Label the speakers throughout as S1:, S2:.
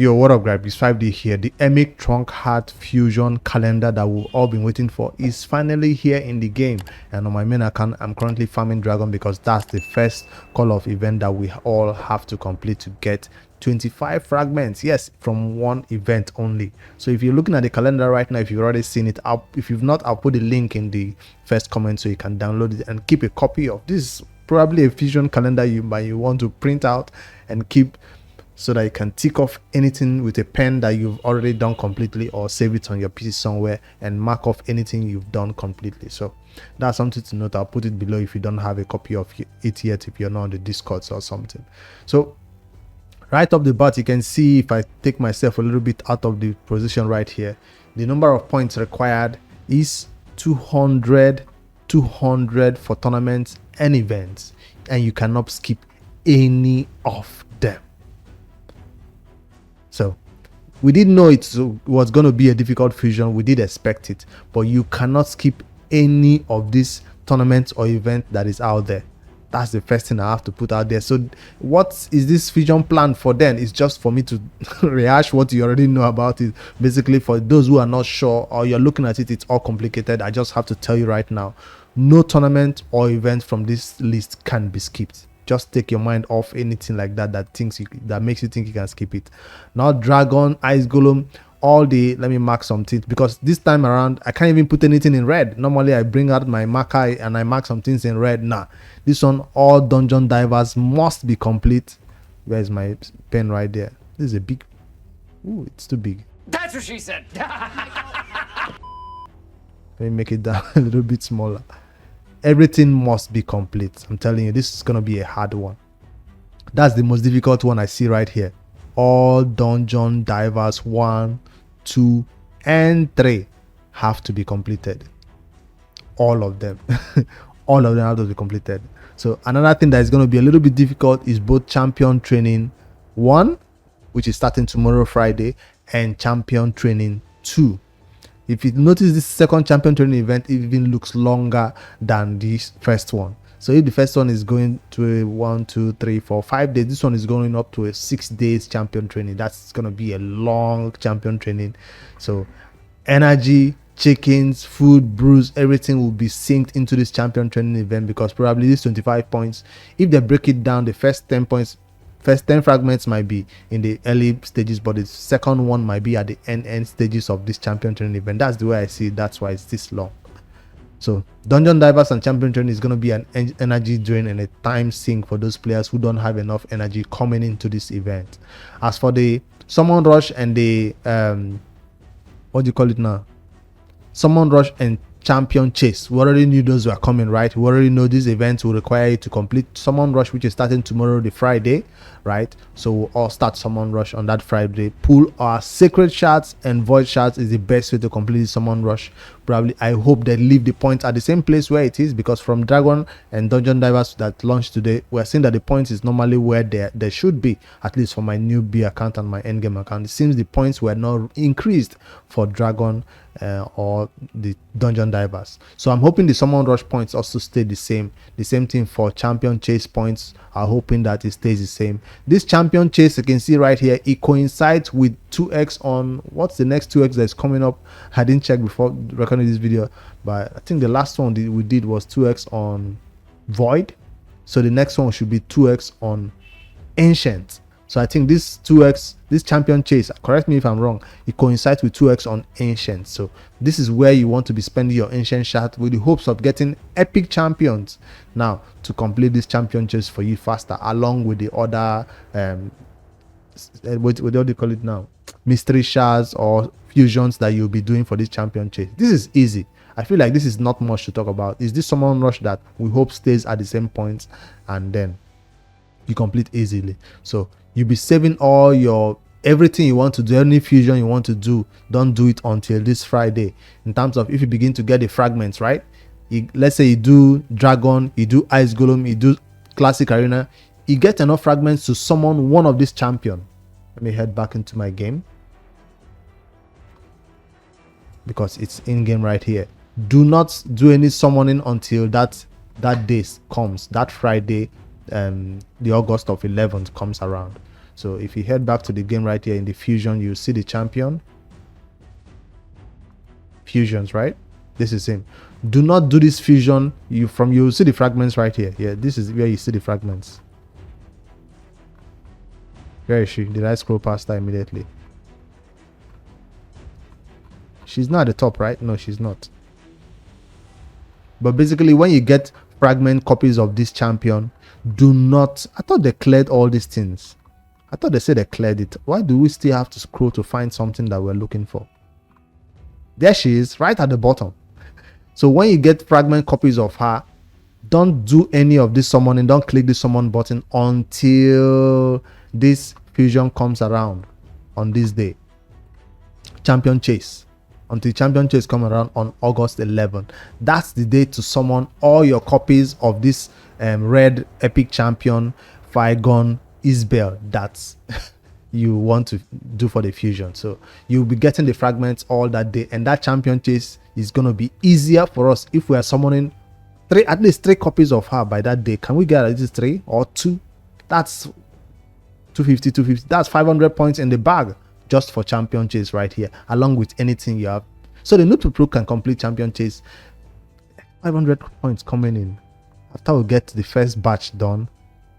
S1: Yo, what up, guys? It's 5D here. The Emic Trunkheart fusion calendar that we've all been waiting for is finally here in the game. And on my main account, I'm currently farming dragon because that's the first call-off event that we all have to complete to get 25 fragments. Yes, from one event only. So if you're looking at the calendar right now, if you've already seen it up, if you've not, I'll put the link in the first comment so you can download it and keep a copy of this. Probably a fusion calendar you want to print out and keep, so that you can tick off anything with a pen that you've already done completely, or save it on your PC somewhere and mark off anything you've done completely. So that's something to note. I'll put it below if you don't have a copy of it yet, if you're not on the Discord or something. So right off the bat, you can see, if I take myself a little bit out of the position right here, the number of points required is 200 for tournaments and events, and you cannot skip any of them. So we didn't know it was going to be a difficult fusion. We did expect it, but you cannot skip any of these tournaments or events that is out there. That's the first thing I have to put out there. So what is this fusion plan for then? It's just for me to rehash what you already know about it. Basically, for those who are not sure or you're looking at it, it's all complicated. I just have to tell you right now, no tournament or event from this list can be skipped. Just take your mind off anything like that that makes you think you can skip it. Now dragon, ice golem, all the, let me mark some things, because this time around I can't even put anything in red. Normally I bring out my marker and I mark some things in red. Nah, this one, all dungeon divers must be complete. Where's my pen? Right there. This is a big, ooh, it's too big.
S2: That's what she said.
S1: Let me make it down a little bit smaller. Everything must be complete. I'm telling you, this is going to be a hard one. That's the most difficult one I see right here. All dungeon divers 1, 2, and 3 have to be completed. All of them. All of them have to be completed. So another thing that is going to be a little bit difficult is both champion training 1, which is starting tomorrow, Friday, and champion training 2. If you notice, this second champion training event even looks longer than this first one. So if the first one is going to a 1, 2, 3, 4, 5 days, this one is going up to a 6 days champion training. That's going to be a long champion training. So energy, chickens, food, brews, everything will be synced into this champion training event, because probably these 25 points, if they break it down, the first 10 points, first 10 fragments might be in the early stages, but the second one might be at the end stages of this champion training event. That's the way I see it. That's why it's this long. So dungeon divers and champion training is going to be an energy drain and a time sink for those players who don't have enough energy coming into this event. As for the summon rush and the what do you call it now, summon rush and champion chase, we already knew those were coming, right? We already know these events will require you to complete summon rush, which is starting tomorrow, the Friday, right? So we'll all start summon rush on that Friday. Pull our sacred shards and void shards is the best way to complete the summon rush. Probably, I hope they leave the points at the same place where it is, because from dragon and dungeon divers that launched today, we're seeing that the points is normally where they should be, at least for my Noob account and my endgame account. It seems the points were not increased for dragon or the dungeon divers. So I'm hoping the summon rush points also stay the same. The same thing for champion chase points. I'm hoping that it stays the same. This champion chase, you can see right here, it coincides with 2x on, what's the next 2x that's coming up? I didn't check before recording this video, but I think the last one we did was 2x on void. So the next one should be 2x on ancient. So I think this 2x, this champion chase, correct me if I'm wrong, it coincides with 2x on ancient. So this is where you want to be spending your ancient shard with the hopes of getting epic champions now to complete this champion chase for you faster, along with the other what do you call it now, mystery shards or fusions that you'll be doing for this champion chase. This is easy. I feel like this is not much to talk about. Is this summon rush that we hope stays at the same points, and then you complete easily. So you'll be saving all your everything you want to do, any fusion you want to do. Don't do it until this Friday. In terms of, if you begin to get the fragments, right, let's say you do dragon, you do ice golem, you do classic arena, you get enough fragments to summon one of these champion. Let me head back into my game, because it's in game right here. Do not do any summoning until that day comes, that Friday, the August of 11th comes around. So if you head back to the game right here in the fusion, you see the champion. Fusions, right? This is him. Do not do this fusion. You see the fragments right here. Yeah, this is where you see the fragments. Where is she? Did I scroll past her immediately? She's not at the top, right? No, she's not. But basically, when you get fragment copies of this champion, do not... I thought they cleared all these things. I thought they said they cleared it. Why do we still have to scroll to find something that we're looking for? There she is, right at the bottom. So when you get fragment copies of her, don't do any of this summoning. Don't click the summon button until this fusion comes around on this day. Champion chase. Until champion chase come around on August 11th. That's the day to summon all your copies of this red epic champion, Flygon Isbel. That's you want to do for the fusion. So you'll be getting the fragments all that day, and that champion chase is going to be easier for us if we are summoning at least three copies of her by that day. Can we get at least 3 or 2? That's 250. That's 500 points in the bag just for champion chase right here, along with anything you have. So the Noob Pro can complete champion chase. 500 points coming in after we get the first batch done.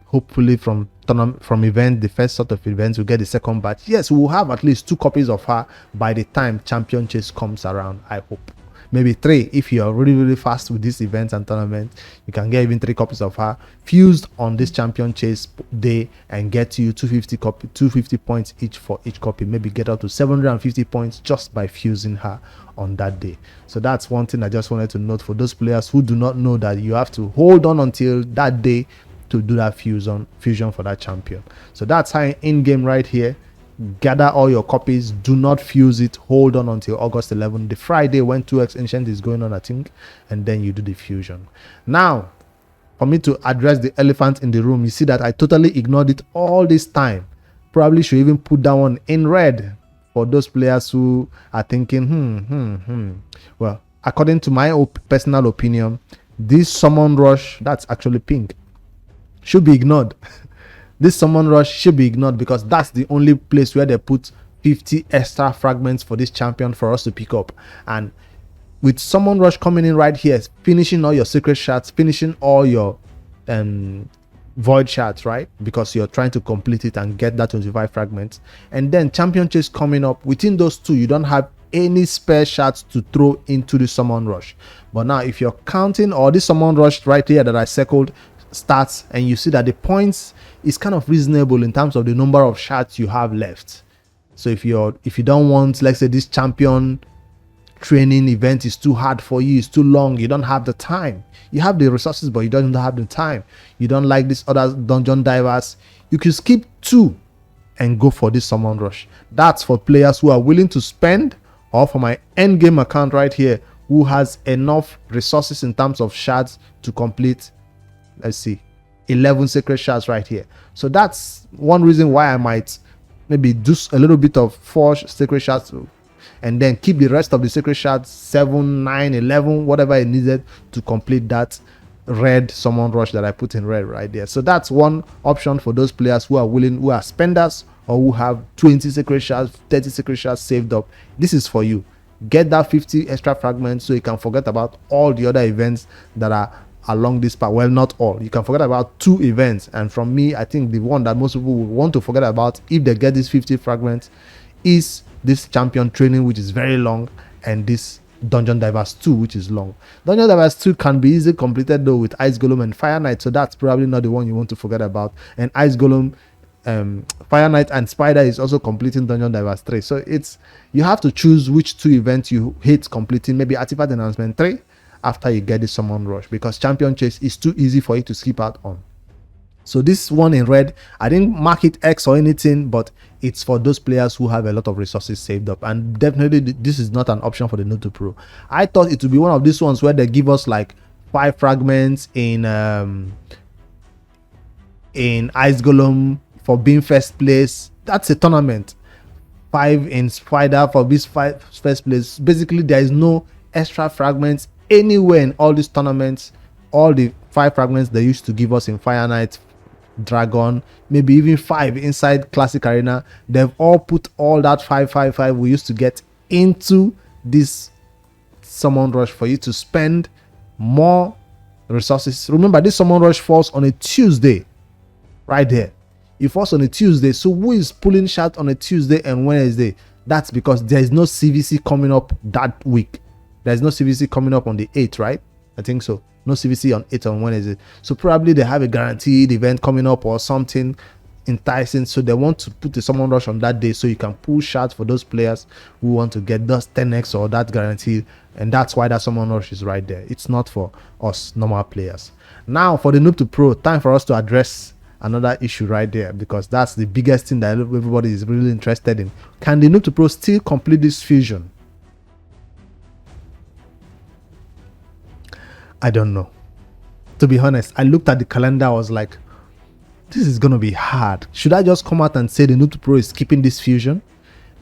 S1: Hopefully from event, the first sort of events, we'll get the second batch. Yes, we'll have at least 2 copies of her by the time champion chase comes around. I hope maybe 3 if you are really fast with these events and tournaments. You can get even 3 copies of her fused on this champion chase day and get you 250 points each for each copy. Maybe get up to 750 points just by fusing her on that day. So that's one thing I just wanted to note for those players who do not know that you have to hold on until that day to do that fusion for that champion. So that's how in game right here. Gather all your copies. Do not fuse it. Hold on until August 11th, the Friday when 2x Ancient is going on, I think, and then you do the fusion. Now, for me to address the elephant in the room, you see that I totally ignored it all this time. Probably should even put that one in red for those players who are thinking, Well, according to my personal opinion, this summon rush, that's actually pink, should be ignored. This summon rush should be ignored because that's the only place where they put 50 extra fragments for this champion for us to pick up. And with summon rush coming in right here, finishing all your secret shards, finishing all your void shards, right? Because you're trying to complete it and get that 25 fragments. And then champion chase coming up. Within those 2, you don't have any spare shards to throw into the summon rush. But now if you're counting all this summon rush right here that I circled starts, and you see that the points is kind of reasonable in terms of the number of shards you have left. So if you don't want, let's say this champion training event is too hard for you, it's too long, you don't have the time, you have the resources but you don't have the time, you don't like this other dungeon divers, you can skip 2 and go for this summon rush. That's for players who are willing to spend, or for my end game account right here who has enough resources in terms of shards to complete, let's see, 11 sacred shards right here. So that's one reason why I might maybe do a little bit of 4 sacred shards and then keep the rest of the sacred shards 7, 9, 11, whatever it needed to complete that red summon rush that I put in red right there. So that's one option for those players who are willing, who are spenders, or who have 20 sacred shards, 30 sacred shards saved up. This is for you. Get that 50 extra fragments so you can forget about all the other events that are along this path. Well, not all. You can forget about 2 events, and from me, I think the one that most people will want to forget about if they get these 50 fragments is this champion training, which is very long, and this Dungeon Divers 2, which is long. Dungeon Divers 2 can be easily completed though with Ice Golem and Fire Knight, so that's probably not the one you want to forget about. And Ice Golem, Fire Knight and Spider is also completing Dungeon Divers 3. So it's, you have to choose which 2 events you hate completing. Maybe Artifact Enhancement 3 after you get the summon rush, because champion chase is too easy for you to skip out on. So this one in red, I didn't mark it X or anything, but it's for those players who have a lot of resources saved up, and definitely this is not an option for the Noob Pro. I thought it would be one of these ones where they give us like 5 fragments in Ice Golem for being first place. That's a tournament. 5 in Spider for this first place. Basically, there is no extra fragments anywhere in all these tournaments. All the 5 fragments they used to give us in Fire Knight, Dragon, maybe even 5 inside Classic Arena. They've all put all that 5 we used to get into this summon rush for you to spend more resources. Remember, this summon rush falls on a Tuesday, right there. It falls on a Tuesday. So who is pulling shots on a Tuesday and Wednesday? That's because there is no CVC coming up that week. There's no CVC coming up on the 8th, right? I think so. No CVC on 8th on Wednesday. So probably they have a guaranteed event coming up or something enticing. So they want to put the summon rush on that day so you can pull shots for those players who want to get those 10x or that guaranteed. And that's why that summon rush is right there. It's not for us normal players. Now for the Noob to Pro, time for us to address another issue right there, because that's the biggest thing that everybody is really interested in. Can the Noob to Pro still complete this fusion? I don't know. To be honest, I looked at the calendar, I was like, this is gonna be hard. Should I just come out and say the Noob to Pro is skipping this fusion?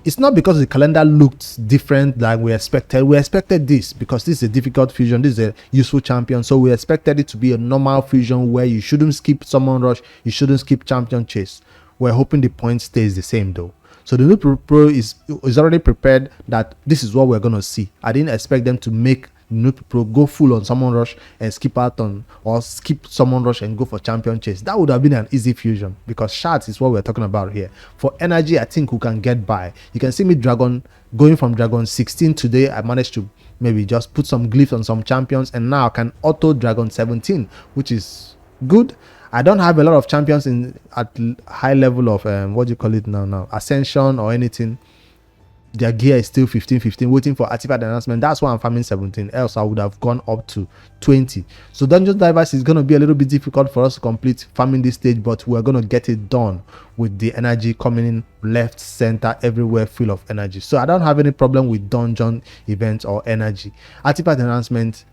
S1: It's not because the calendar looked different than we expected. We expected this because this is a difficult fusion. This is a useful champion. So we expected it to be a normal fusion where you shouldn't skip summon rush, you shouldn't skip champion chase. We're hoping the point stays the same though. So the Noob Pro is already prepared that this is what we're gonna see. I didn't expect them to make Noob Pro go full on summon rush and skip out on, or skip summon rush and go for champion chase. That would have been an easy fusion because shards is what we're talking about here. For energy, I think we can get by. You can see me dragon going from dragon 16 today. I managed to maybe just put some glyphs on some champions, and now I can auto dragon 17, which is good. I don't have a lot of champions in at high level of what do you call it now ascension or anything. Their gear is still 15 waiting for artifact enhancement. That's why I'm farming 17, else I would have gone up to 20. So Dungeon Divers is going to be a little bit difficult for us to complete farming this stage, but we're going to get it done with the energy coming in left, center, everywhere full of energy. So I don't have any problem with dungeon events or energy. Artifact enhancement,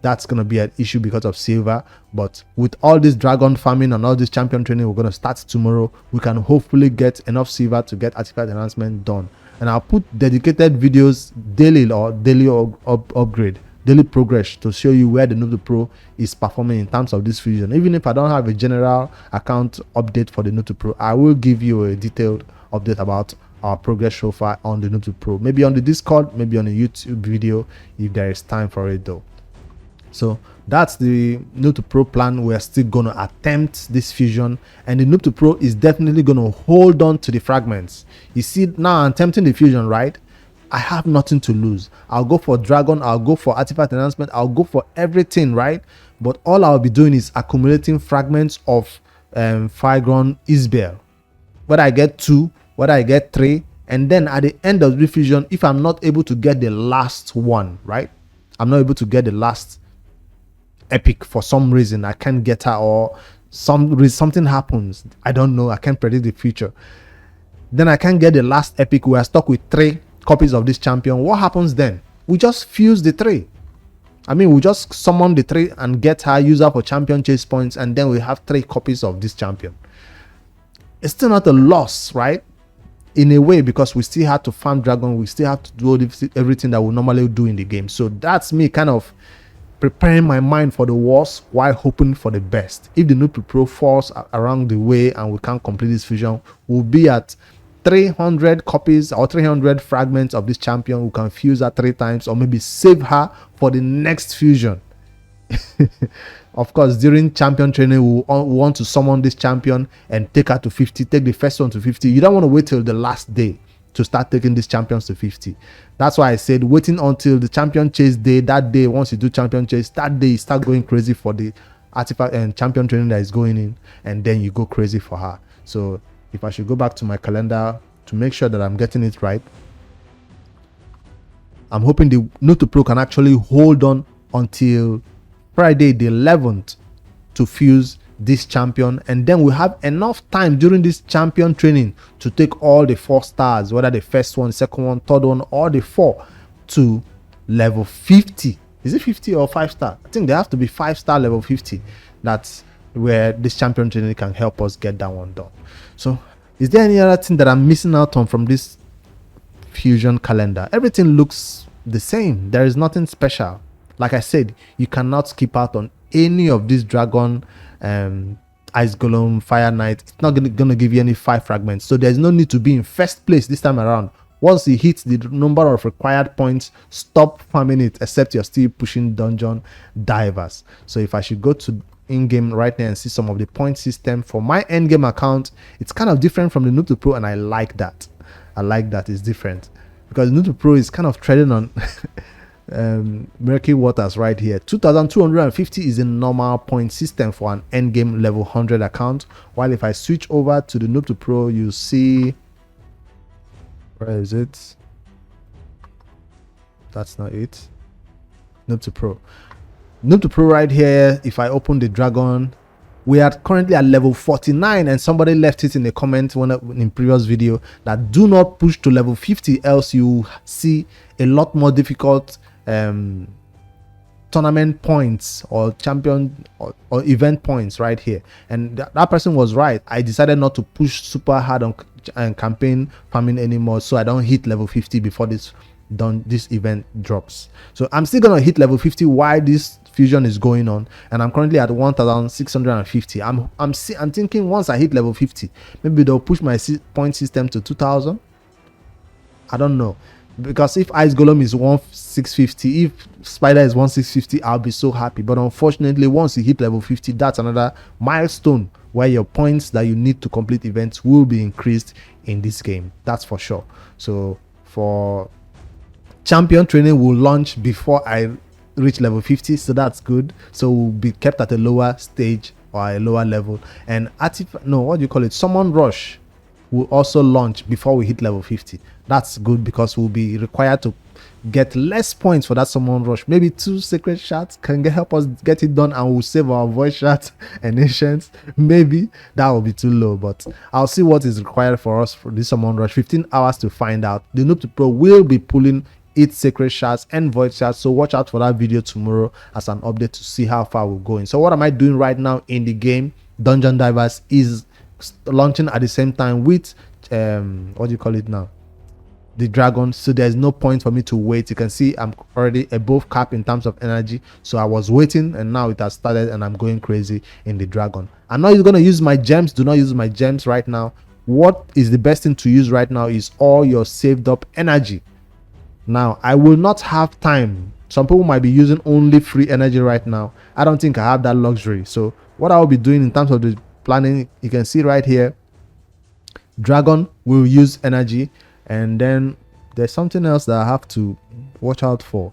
S1: that's going to be an issue because of silver, but with all this dragon farming and all this champion training we're going to start tomorrow, we can hopefully get enough silver to get artifact enhancement done. And I'll put dedicated videos daily or daily upgrade, daily progress to show you where the Noob Pro is performing in terms of this fusion. Even if I don't have a general account update for the Noob Pro, I will give you a detailed update about our progress so far on the Noob Pro, maybe on the Discord, maybe on a YouTube video if there is time for it though. So that's the Noob Pro plan. We're still going to attempt this fusion, and the Noob Pro is definitely going to hold on to the fragments. You see, now I'm attempting the fusion, right? I have nothing to lose. I'll go for dragon, I'll go for artifact enhancement, I'll go for everything, right? But all I'll be doing is accumulating fragments of Figron Isbel. Whether I get 2, whether I get 3, and then at the end of the fusion, if I'm not able to get the last one, right? I'm not able to get the last epic for some reason, I can't get her, or something happens, I don't know, I can't predict the future, then I can't get the last epic. We are stuck with 3 copies of this champion. What happens then? We just fuse the 3. I mean, we just summon the 3 and get her, use her for champion chase points, and then we have 3 copies of this champion. It's still not a loss, right? In a way, because we still have to farm dragon, we still have to do everything that we normally do in the game. So that's me kind of preparing my mind for the worst while hoping for the best. If the Noob Pro falls around the way and we can't complete this fusion, we'll be at 300 copies or 300 fragments of this champion. We can fuse her 3 times, or maybe save her for the next fusion. Of course, during champion training, we want to summon this champion and take her to 50, take the first one to 50. You don't want to wait till the last day to start taking these champions to 50. That's why I said waiting until the champion chase day. That day, once you do champion chase, that day you start going crazy for the artifact and champion training that is going in, and then you go crazy for her. So if I should go back to my calendar to make sure that I'm getting it right, I'm hoping the Noob Pro can actually hold on until Friday the 11th to fuse this champion, and then we have enough time during this champion training to take all the 4 stars, whether the first one, second one, third one, or the 4 to level 50. Is it 50 or 5-star? I think they have to be 5-star level 50. That's where this champion training can help us get that one done. So is there any other thing that I'm missing out on from this fusion calendar? Everything looks the same. There is nothing special. Like I said, you cannot skip out on any of these dragon Ice Golem, Fire Knight. It's not gonna give you any 5 fragments, so there's no need to be in first place this time around. Once you hit the number of required points, stop farming it, except you're still pushing dungeon divers. So if I should go to in-game right now and see some of the point system for my end-game account, it's kind of different from the Noob to Pro, and I like that. I like that it's different, because Noob to Pro is kind of treading on murky waters right here. 2250 is a normal point system for an end-game level 100 account, while if I switch over to the Noob to Pro, you see, where is it? That's not it. Noob to Pro. Noob to Pro right here. If I open the dragon, we are currently at level 49, and somebody left it in the comment in previous video that do not push to level 50, else you see a lot more difficult tournament points or champion or event points right here. And that person was right. I decided not to push super hard on campaign farming anymore, so I don't hit level 50 before this event drops. So I'm still gonna hit level 50 while this fusion is going on, and I'm currently at 1650. I'm thinking once I hit level 50, maybe they'll push my point system to 2000. I don't know, because if Ice Golem is 1650, if Spider is 1650, I'll be so happy. But unfortunately, once you hit level 50, that's another milestone where your points that you need to complete events will be increased in this game. That's for sure. So for champion training will launch before I reach level 50, so that's good. So we'll be kept at a lower stage or a lower level. And summon rush will also launch before we hit level 50. That's good, because we'll be required to get less points for that summon rush. Maybe 2 sacred shards can help us get it done, and we'll save our voice shards and ancients. Maybe that will be too low, but I'll see what is required for us for this summon rush. 15 hours to find out. The Noob to Pro will be pulling 8 sacred shards and void shards, so watch out for that video tomorrow as an update to see how far we're going. So what am I doing right now in the game? Dungeon Divers is launching at the same time with the dragon, so there's no point for me to wait. You can see I'm already above cap in terms of energy, so I was waiting, and now it has started, and I'm going crazy in the dragon. I'm not going to use my gems. Do not use my gems right now. What is the best thing to use right now is all your saved up energy. Now I will not have time. Some people might be using only free energy right now. I don't think I have that luxury. So what I will be doing in terms of the planning, you can see right here, dragon will use energy. And then there's something else that I have to watch out for.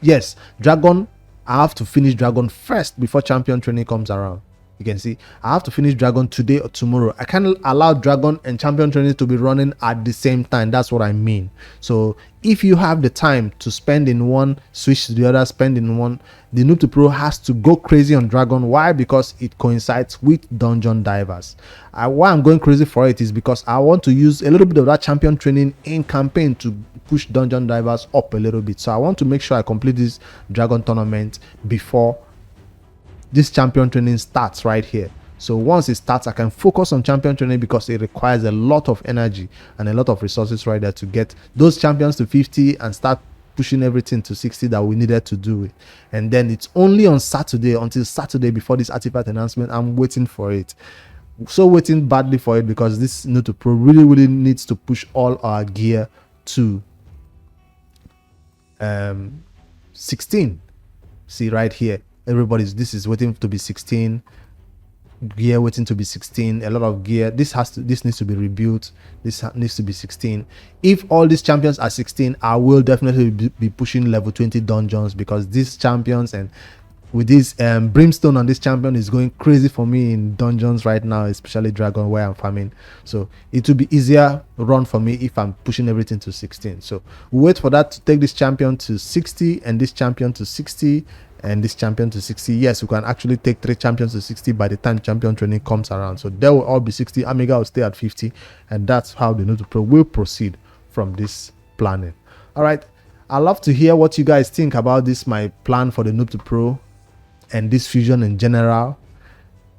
S1: Yes, dragon. I have to finish dragon first before champion training comes around. You can see I have to finish dragon today or tomorrow. I can't allow dragon and champion training to be running at the same time. That's what I mean. So if you have the time to spend in one, switch to the other, spend in one, the Noob to Pro has to go crazy on dragon. Why? Because it coincides with dungeon divers. Why I'm going crazy for it is because I want to use a little bit of that champion training in campaign to push dungeon divers up a little bit. So I want to make sure I complete this dragon tournament before this champion training starts right here. So once it starts, I can focus on champion training, because it requires a lot of energy and a lot of resources right there to get those champions to 50 and start pushing everything to 60 that we needed to do it. And then it's only on Saturday, until Saturday before this artifact announcement, I'm waiting for it. So waiting badly for it, because this Noob to Pro really needs to push all our gear to 16. See right here, this is waiting to be 16 gear, waiting to be 16. A lot of gear. This needs to be rebuilt. This needs to be 16. If all these champions are 16, I will definitely be pushing level 20 dungeons, because these champions, and with this brimstone on this champion, is going crazy for me in dungeons right now, especially dragon where I'm farming. So it will be easier run for me if I'm pushing everything to 16. So we'll wait for that to take this champion to 60, and this champion to 60, and this champion to 60. Yes, we can actually take 3 champions to 60 by the time champion training comes around. So they will all be 60. Amiga will stay at 50, and that's how the Noob to Pro will proceed from this planning. All right, I'd love to hear what you guys think about this, my plan for the Noob to Pro and this fusion in general.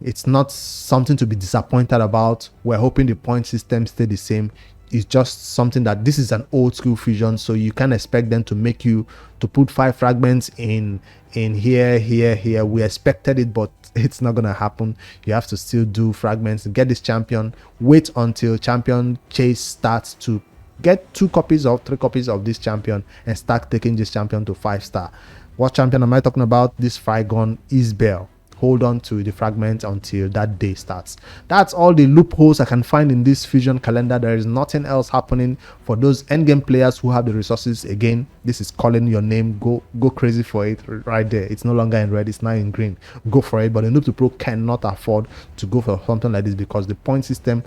S1: It's not something to be disappointed about. We're hoping the point system stay the same. it's just something that this is an old school fusion, so you can't expect them to make you to put 5 fragments in here. We expected it, but it's not gonna happen. You have to still do fragments and get this champion. Wait until champion chase starts to get 2 copies or 3 copies of this champion and start taking this champion to 5-star. What champion am I talking about? This Frygon Isbell. Hold on to the fragment until that day starts. That's all the loopholes I can find in this fusion calendar. There is nothing else happening for those endgame players who have the resources. Again, this is calling your name. Go crazy for it right there. It's no longer in red, it's now in green. Go for it. But the Noob to Pro cannot afford to go for something like this because the point system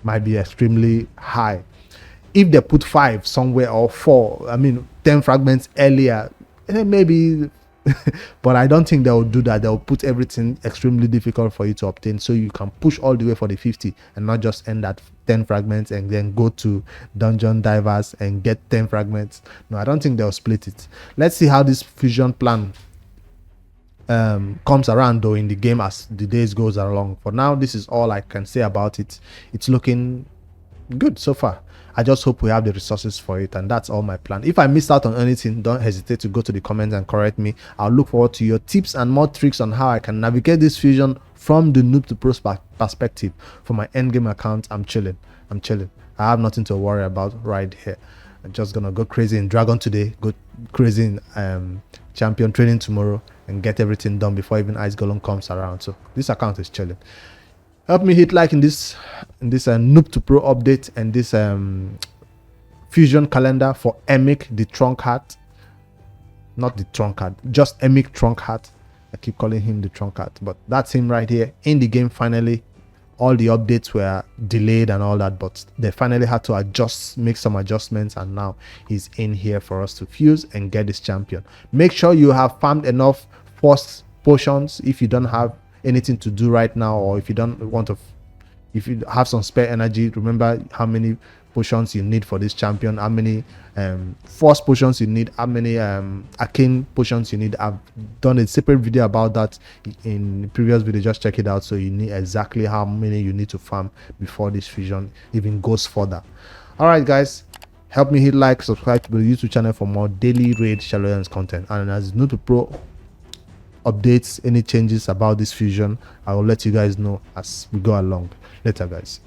S1: might be extremely high. If they put 5 somewhere or 4, 10 fragments earlier, maybe but I don't think they will do that. They will put everything extremely difficult for you to obtain, so you can push all the way for the 50 and not just end at 10 fragments and then go to dungeon divers and get 10 fragments. No, I don't think they'll split it. Let's see how this fusion plan comes around though in the game as the days goes along. For now, this is all I can say about it. It's looking good so far. I just hope we have the resources for it, and that's all my plan. If I missed out on anything, don't hesitate to go to the comments and correct me. I'll look forward to your tips and more tricks on how I can navigate this fusion from the Noob to Pro perspective. For my endgame account, I'm chilling. I have nothing to worry about right here. I'm just gonna go crazy in Dragon today, go crazy in champion training tomorrow, and get everything done before even Ice Golem comes around. So this account is chilling. Help me hit like in this Noob to Pro update and this fusion calendar for Emic the Trunkheart. Not the Trunkheart, just Emic Trunkheart. I keep calling him the Trunkheart, but that's him right here in the game. Finally, all the updates were delayed and all that, but they finally had to make some adjustments, and now he's in here for us to fuse and get this champion. Make sure you have farmed enough force potions if you don't have anything to do right now, or if you don't want to, if you have some spare energy. Remember how many potions you need for this champion, how many force potions you need, how many arcane potions you need. I've done a separate video about that in the previous video, just check it out, so you need exactly how many you need to farm before this fusion even goes further. All right guys, help me hit like, subscribe to the YouTube channel for more daily raid Shadowlands content, and as Noob to Pro updates, any changes about this fusion, I will let you guys know as we go along. Later guys.